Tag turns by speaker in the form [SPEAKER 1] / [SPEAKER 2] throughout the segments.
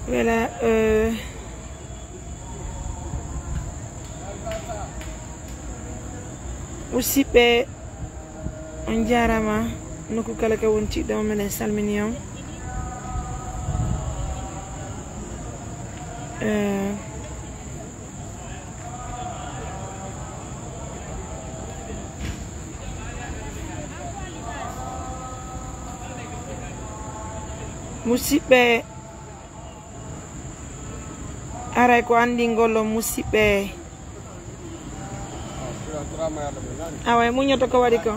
[SPEAKER 1] Voilà, musidɓe on jarama nokku kala ka wontiɗo minen salmini on musidɓe aray ko andi ngollo musidɓe awa muñoto ko waɗi ko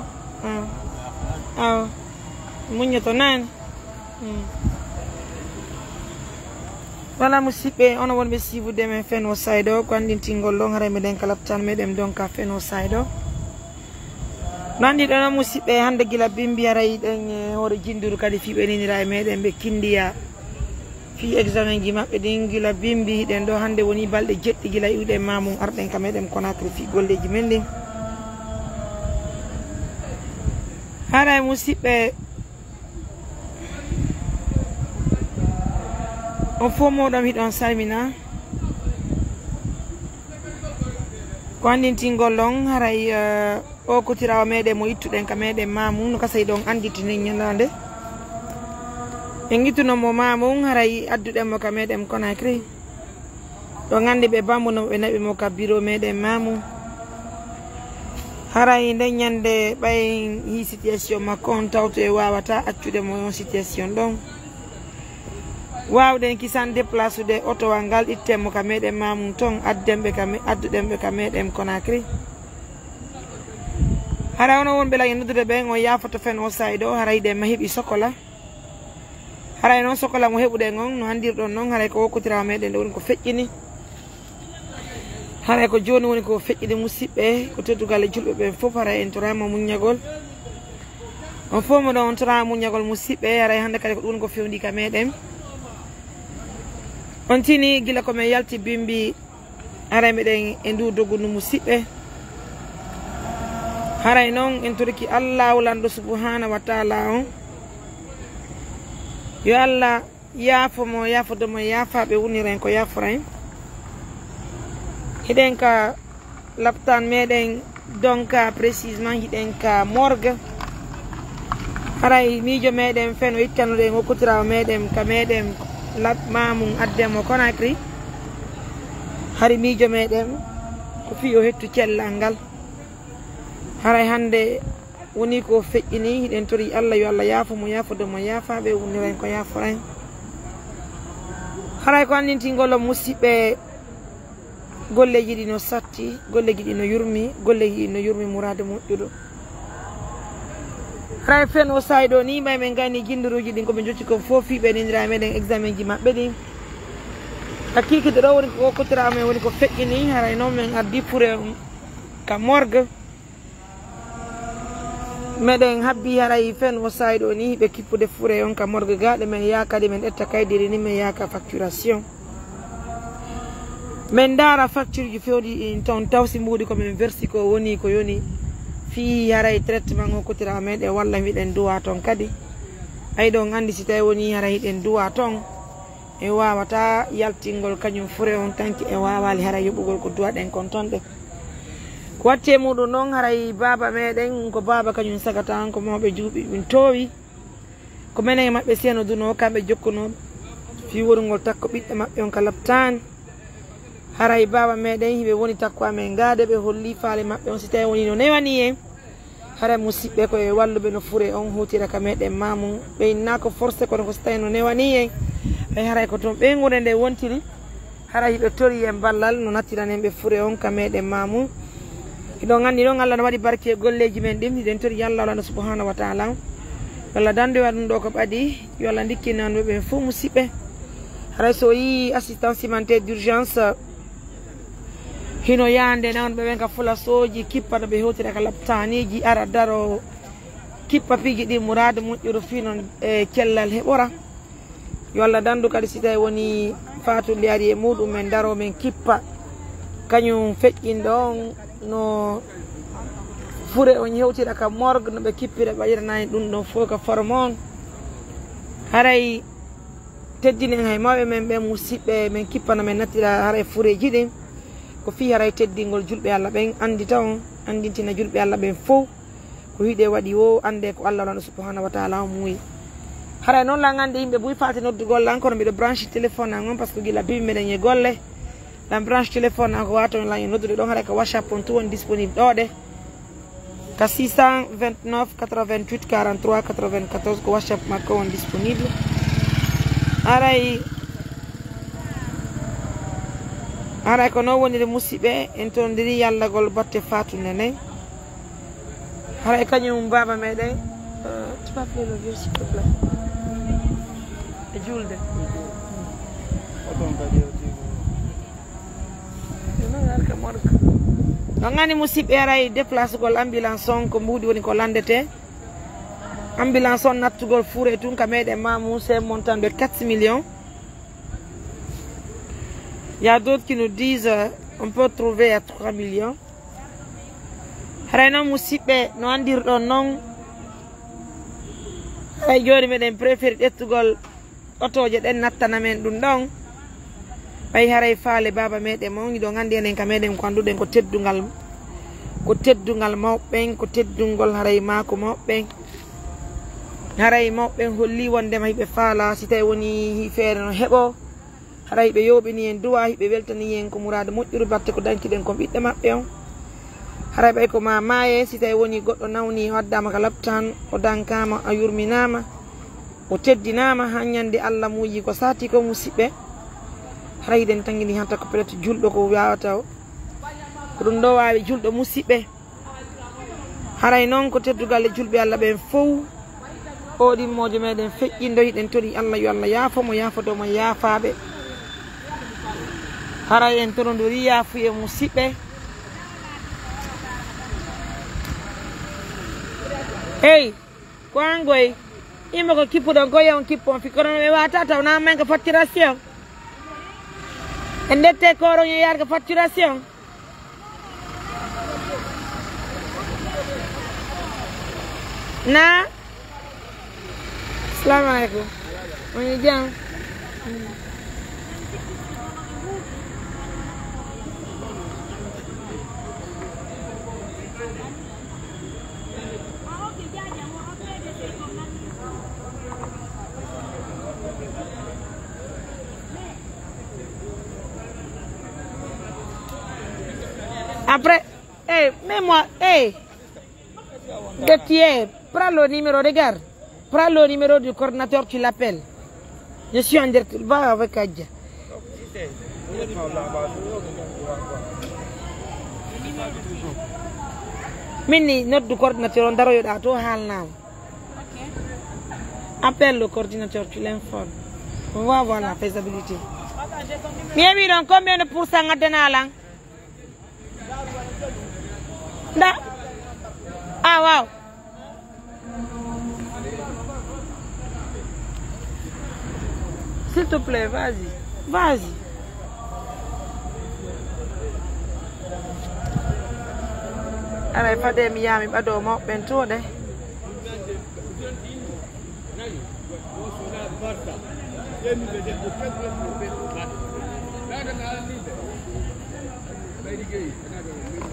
[SPEAKER 1] awa muñoto nani wala musidɓe ono wonɓe sivude men Fenno Side o ko andintingol ɗon haray meɗen kalabtan meɗen donka Fenno Side o no andi ɗon musidɓe hande gila bimbi aray ɗen hoore jinduru kadi fiɓe ninira e meɗen ɓe kindiya fi examen ji maɓɓe ɗin gila bimbi hiɗen ɗo hande woni balɗe jeɗɗi gila iwɗe mamum arɗen ka meɗen Conakry fi golleji men ɗin haray musidɓe on fof moɗon hiɗon salmina ko andintingol ɗon haray o kotirawa meɗen mo ittuɗen ka meɗen mamum no kasay ɗon anditini ñalande en ittunomo mamum haray adduɗenmo ka meɗen Conakry ɗo gandi ɓe bambuno ɓe naɓimo ka bureau meɗen mamum haray nden ñande ɓay hi situation makko on tawto e wawata accude mo on situation ɗon wawɗen kisan déplace ude otowal ngal ittenmo ka meɗen mamum ton adduɗenɓe ka meɗen Conakry haray ono wonɓe lagi noddude ɓen on yafoto Fenno Side o haray ɗen ma heeɓi sokola haray noon sokola mo heɓuɗen on no handirɗon noon haray ko wokkotirawa meɗen ɗo woni ko feƴƴini haray ko joni woni ko feƴƴini musidɓe ko teddugal e julɓe ɓen foof haray en torama muñagol on fof mo ɗon on torama muñagol musidɓe haray hande kadi ko ɗum ko fewndi ka meɗen on tini gila komin yalti bimbi haray meɗen e ndu doggundu musidɓe haray noon en toriki Allah lanɗo subhanahu wa taala on yo Allah yaafomo yaafodomo yaafaɓe woniren ko yaaforen hiɗen ka laptan meɗen donka précisement hiɗen ka morgue haray miijo meɗen Fenno ittanude en hokkotirawo meɗen ka meɗen mamum addemo Conakry hari miijo meɗen ko fi o hettu cellal ngal haray hande woni ko feƴƴini hiɗen tori Allah yo Allah yaafomo yaafodomo yaafaɓe woniren ko yaaforen haray ko andintingol musidɓe golleji ɗi no satti golleji ɗi no yurmi golleji ɗi no yurmi murade moƴƴuɗo haray Fenno Side o ni ɓay men gayni jinduruji ɗin koɓe jotti kon fof fiɓe nindira meɗen examen ji maɓɓe ɗin hakkikide ɗo woni ko wokkotira men woni ko feƴƴini haray noon men addi pure ka morgue meɗen habbi haray Fenno Side o ni ɓe kippude fure on ka morgue gaɗe men yakadi men ƴetta kaydiri ni men yaka facturation men dara facture ji fewɗi ton tawsi mbuɗi komin versi ko woni ko yoni fi haray traitement o kotira meɗen walla hiɗen duwa ton kadi ay ɗon andi si tawi woni haray hiɗen duwa ton e wawata yaltingol kañum fure on tanki e wawali haray yoɓugol ko duwaɗen kon ton ɗe ko watte muɗum noon haray baba meɗen ko baba kañum sagata on ko mawɓe juuɓi ɗum towi ko menen e mabɓe seno duno kamɓe jokkunoɓe fi worugol takko ɓiɗɗe mabɓe on ka laptani haray baba meɗen hiɓe woni takko amen gaade ɓe holli faale mabɓe on si tawi woni no newani en haray musidɓe koye walluɓe no fure on hutira ka meɗen mamum ɓe inna ko forcé kono ko si tawi no newani en ay haray ko toon ɓeygude nde wontiri haray hiɓe tori en ballal no nattiranen ɓe fure on ka meɗen mamum hiɗon gandi ɗon Allah no waɗi barke e golleji men ɗin hiɗen tori Allah Allah subhanahu wa taala yo Allah dandowa ɗum ɗo ko ɓaadi yo Allah dikkinanɓe ɓen fof musidɓe haray so yi assistance humanitaire d'urgence hino yande nawon ɓe ɓen ka fulasoji kippa no ɓe hewtira ka laptaniji ara daro kippa piji ɗi murade moƴƴuru finon e cellal heɓora yo Allah dandu kadi si tawi woni fatude ari e muɗum men daro men kippa kañum feƴƴinɗo on no fure on hewtira ka morgue no ɓe kippira ɓe waɗiranani ɗum ɗon fof ka forme on haray teddinen hay mawɓe men ɓe musidɓe men kippana men nattira haray fureji ɗin ko fi haray teddingol julɓe Allah ɓen andi taw andintina julɓe Allah ɓen fof ko hiɗe waɗi o ande ko Allah lano subhanahu wa taala o muuyi haray noon la gande yimɓe buy fati noddugol encore mbiɗo branche téléphone an on par ce que guila duɓi meɗen e golle lan branche téléphone an ko waton lan e noddude ɗon haray ko whatsapp on tu woni disponible ɗoɗe ka 629 88 43 94 ko whatsapp makko on disponible aray ko noon wonire musidɓe en tondiri yallagol batte Fatou Nene haray kañum baba meɗen tu peux appeler le vieux s'il te plaît e julde non gani musidɓe aray déplace gol ambulance on ko mbuɗi woni ko landete ambulance on nattugol fouré tun ka meɗen Mamou c'est montant de 4 millions. Il y a d'autres qui nous disent on peut trouver à 3 millions. Haray noon musidɓe no andirɗon noon hay joni meɗen préféré ƴettugol otoje ɗen nattana men ɗum ɗon ɓay haray faale baba meɗen mawni ɗo gandi enen ka meɗen ko anduɗen ko teddungal mawɓen ko teddungol haray maako mawɓen haray mawɓen holli wondema hiɓe faala si tawi woni feere no heeɓo haray ɓe yoɓini en duwa hiɓe weltani en ko murade moƴƴuru batte ko dañciɗen ko ɓiɗɗe maɓɓe on haray ɓay ko ma maaye si tawi woni goɗɗo nawni o waddama ka labtan o dankama a yurminama o teddinama ha ñande Allah muuyi ko sati ko musidɓe haray ɗen tangini hanta ko peut être julɗo ko wawata o ko ɗum ɗo wawi julɗo musidɓe haray noon ko teddugal e julɓe Allah ɓen fof o ɗimmojo meɗen feƴƴindo hiɗen tori Allah yo Allah yaafomo yaafodomo yaafaɓe haray en torodori yaafu e musidɓe hey ko angoy immo ko kippuɗon ko yewon kippon fi kono ɓe wata taw namen ko facturation en ndette koron yo yaar ko facturation na assalamu alaikum woni jam après mets-moi prends le numéro, regarde. Prends le numéro du coordinateur, tu l'appelles. Je suis en direct. Va avec Adja. Mini, note du coordinateur, on doit à toi. Appelle le coordinateur, tu l'informes. On va voir la faisabilité. Bien, donc combien de pourcents à Denalang? Ah, wow. S'il te plaît, vas-y. Vas-y. Alors, il faut des miami, pas de mots, bento, de.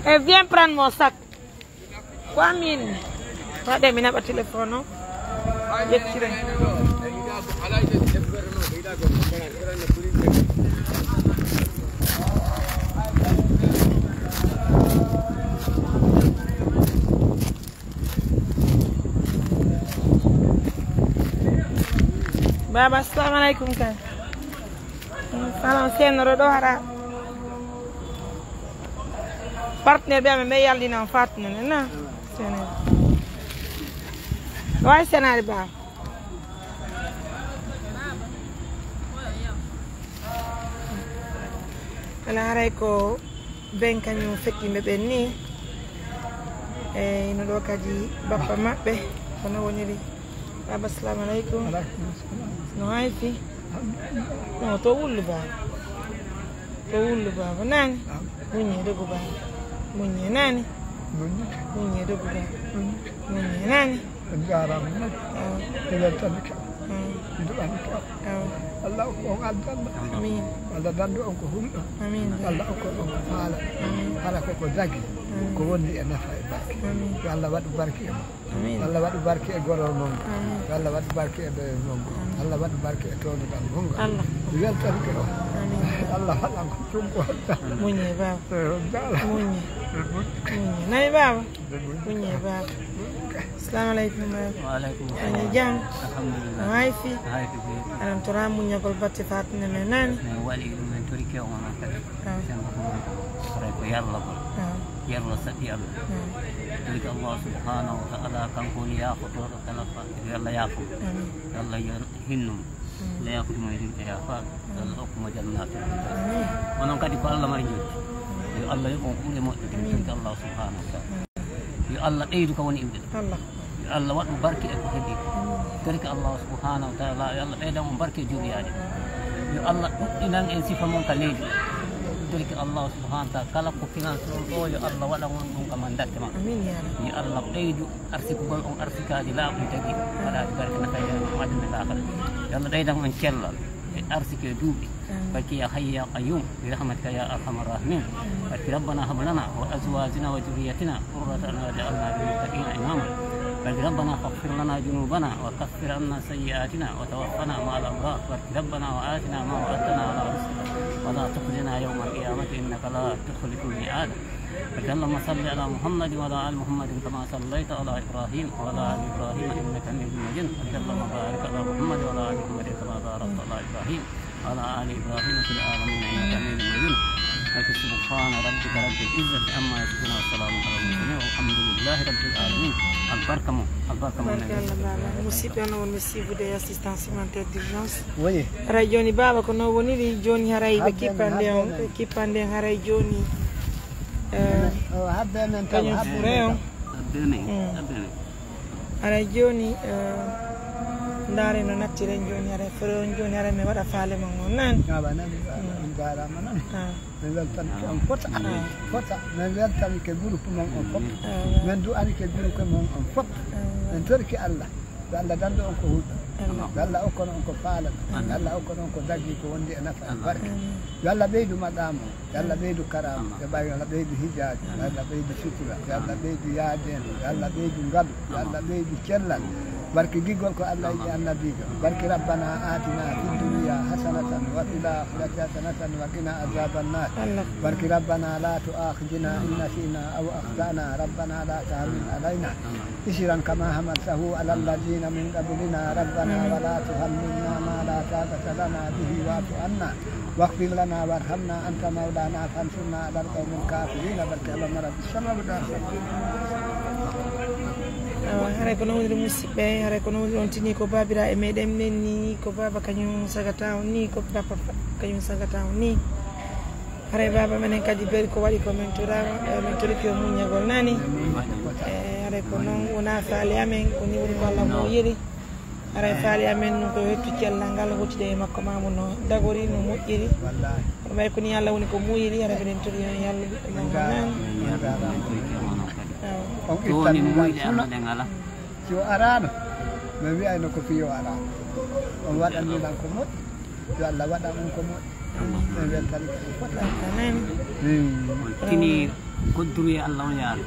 [SPEAKER 1] Et viens prendre mon sac. Quoi, mine? Pas de minutes au téléphone, non? Baba, assalamu alaikum. Salam, senoro do hara. Partner be me yaldi na fatna na. Senor. Wai senari ba. Ala haray ko ben kañum feƴƴimɓe ɓen ni ino ɗo kadi bappa maɓɓe kono woniri baba assalamu aleykum no hayfi no to wullu baba nani muñe dogu baba muñe nani muñe dogu baba muñe nani
[SPEAKER 2] du'an ko Allah ko aljanna
[SPEAKER 1] amin
[SPEAKER 2] Allah dandu on ko humdo
[SPEAKER 1] amin
[SPEAKER 2] Allah ko on ko faala hala ko dagi ko wonni e nafa e barke yo Allah wadu barke e
[SPEAKER 1] amin
[SPEAKER 2] Allah wadu barke e gorol mom yo Allah wadu barke e be mom Allah wadu barke e tonu dal gonga
[SPEAKER 1] Allah
[SPEAKER 2] weltan ko
[SPEAKER 1] amin
[SPEAKER 2] Allah halam ko tumbo
[SPEAKER 1] munye baba munye nay baba munye baba assalamu alaikum
[SPEAKER 3] wa alaikum
[SPEAKER 1] assalam jam
[SPEAKER 3] alhamdulillah
[SPEAKER 1] waifi
[SPEAKER 3] hayfi
[SPEAKER 1] alam tora munye gol batte fatne men nani
[SPEAKER 3] wali men torike on kadi ko yalla ko yalla sati Allah torike Allah subhanahu wa ta'ala kan ko ya khoto kala fa yalla ya ko yalla hinnum la yakut ma yidin ya fa yalla okuma jannat onon kadi ko Allah mari jodi yo Allah yo ko mo torike Allah subhanahu wa ta'ala yo Allah ɓeydu ko woni imɓe
[SPEAKER 1] Allah
[SPEAKER 3] yo Allah waɗu barke e ko heeɓi torike Allah subhanahu wa ta'ala yo Allah ɓeydan on barke juriyade yo Allah ɗuɗɗinan en sifa mon ka leydi torike Allah subhanahu wa ta'ala kala ko finance on ɗo yo Allah waɗa on ɗum kam datte ma
[SPEAKER 1] amin ya rabbi
[SPEAKER 3] yo Allah ɓeydu arsikugol on arsikaji laaɓi tagi waɗade barke no kayre aduna lakara yo Allah ɓeydan on cellal e arsike duuɓi barke ya hayy ya qayyum bi rahmatika ya arhamar rahimin barke rabbana hab lana wa azwajina wa dhurriyyatina qurrata a'yun waj'alna lil muttaqina imama barke rabbana faghfir lana dhunubana wa kaffir 'anna sayyi'atina wa tawaffana ma'al abrar barke rabbana wa atina ma wa'adtana 'ala rusulika wa la tukhzina yawmal qiyamati innaka la tukhliful mi'ad اللهم صل على محمد وعلى ال محمد كما صليت على ابراهيم وعلى ال ابراهيم انك حميد مجيد اللهم بارك على محمد وعلى ال محمد كما باركت على ابراهيم وعلى ال ابراهيم في العالمين انك حميد مجيد سبحان ربك رب العزه عما يصفون وسلام على المرسلين والحمد لله رب العالمين البركه
[SPEAKER 1] musidɗo on missibude assistance humanitaire d'urgence
[SPEAKER 2] oui
[SPEAKER 1] haray joni baba ko no woniri joni haray ɓe kippande on kippande haray joni
[SPEAKER 2] habbe men
[SPEAKER 1] kañum fure on haray joni ndaare no nattiren joni haray fure on joni haray mi waɗa faale mon on nani
[SPEAKER 2] aba nani on garama nani min weltan on fota min weltan ke groupe mon on fop min du ani ke groupe mon on fop min torki Allah Allah dando on ko hulɗo Allah okkono on ko faala Allah okkono on ko daggi ko wondi e nafa e barke Allah ɓeydu maqamo Allah ɓeydu karama ɓe Allah ɓeydu hijaji Allah ɓeydu sutura Allah ɓeydu yaaden Allah ɓeydu ngalu Allah ɓeydu cellal barke gigol ko Allah yiɗi annabijo barke rabbana atina fid dunya hasanatan wa fil akhirati hasanatan wa qina azaban nar barke rabbana la tu'akhidhna in nasina aw akhtana rabbana la tahmil alaina isran kama hamaltahu ala alladhina min qablina rabbana wa la tuhammilna ma la taqata lana bihi wa'fu anna واغفر لنا وارحمنا انت مولانا فانصرنا على القوم الكافرين بركة اللهم رب السماء والارض
[SPEAKER 1] haray ko nawdiri musidɓe haray ko nawdiri on tini ko babira e meɗen nen ni ko baba kañum sagata on ni ko papa kañum sagata on ni haray baba menen kadi beeri ko waɗi ko min toriki o muñagol nani haray ko noon wona faali amen ko ni woni ko Allah mo yiri haray faali amen ɗum ko hettu cellal ngal hoccude e makko mamu no dagori no moƴƴiri ko way ko ni Allah woni ko muyiri haray minen tori on yallah ɓiɗɗo mo nani
[SPEAKER 3] woni muyɗe Allah ɗe ngala
[SPEAKER 2] si o arano mi wiyayno ko fiyo arano on waɗanilan ko moƴƴi yo Allah waɗan on ko moƴƴi min weltani ko fota
[SPEAKER 3] tini kodduru e Allah on yaara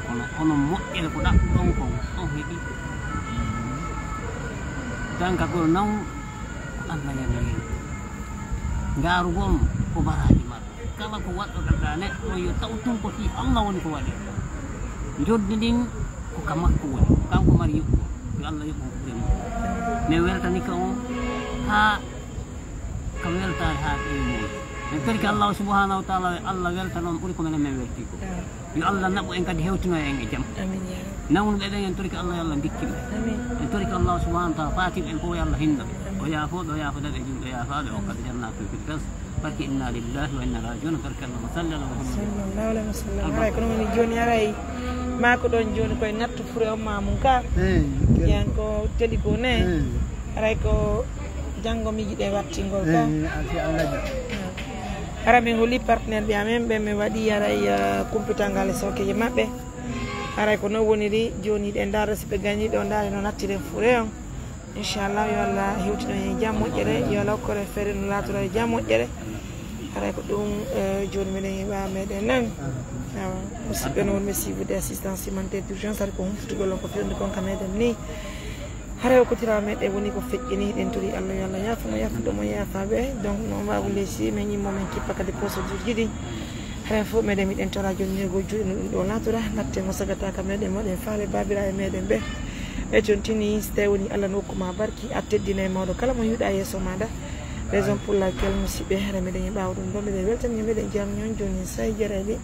[SPEAKER 3] kono ono moƴƴere ko ɗaɓɓu ɗon ko on heeɓi danka ko naw Allah yani ngarugol ko baraji ma kala ko waɗɗoɗaɗa neɗɗo yo taw tun ko fi Allah woni ko waɗi joddi ɗin ko ka makko woni kanko mari yuɓɓo yo Allah yuɓɓo ɓuremo mi weltani ka on ha ka weltare ha ɓeymoɗi min torki Allah subhanahu wa ta'ala Allah welta noon ɓuuri ko minen min welti ko yo Allah naɓo en kadi hewtino en e jaam nawnu ɓeɗen en torki Allah yo Allah dikkiɓe en torki Allah subhanahu wa ta'ala fatim en fof yo Allah hinnaɓe o yaafoɓe o yaafodaɓe e jumɗo yaafaɓe o kadi jannatu firdaus barke inna lillahi wa inna rajiun barke Allahumma salli ala Muhammad
[SPEAKER 1] sallallahu alaihi wasallam haray ko woni joni haray mako ɗon joni koye nattu fure on mamum ka yan ko teli ko ne haray ko janggo mi jiiɗe wattingol ka ara min holi partenaire ɓe amen ɓe min waɗi haray kumpital ngal e sawkeje mabɓe haray ko non woniri joni ɗe daara si ɓe gañi ɗo daare no nattiren fure on inchallah yo Allah hewtino e jam moƴƴere yo Allah hokkore feere no laatora e jam moƴƴere haray ko ɗum joni meɗen heɓa meɗen nan musidɓe no wonɓe suivude assistance humanitaire d'urgence haɗa ko humfutugol on ko firnde konka meɗen ni haray o kotirawo meɗen woni ko feƴƴini ɗen tori Allah yo Allah yafumo yafuɗomo yafaɓe donc noon wawu leysi min yimmomin kippa kadi procédure ji ɗi haray fof meɗen miɗen tora joni nego juuɗe no ɗum ɗo laatora natte mo sagataka meɗen waɗen faale babiraɓe meɗen ɓe e joni tini so tawi woni Allah no hokkuma barki a teddina e mawɗo kala mo yiɗa yesso maɗa raison pour laquelle musidɓe hara meɗen e ɓawa ɗum ɗon meɗen weltani meɗen jaam ñon joni say jarayɗi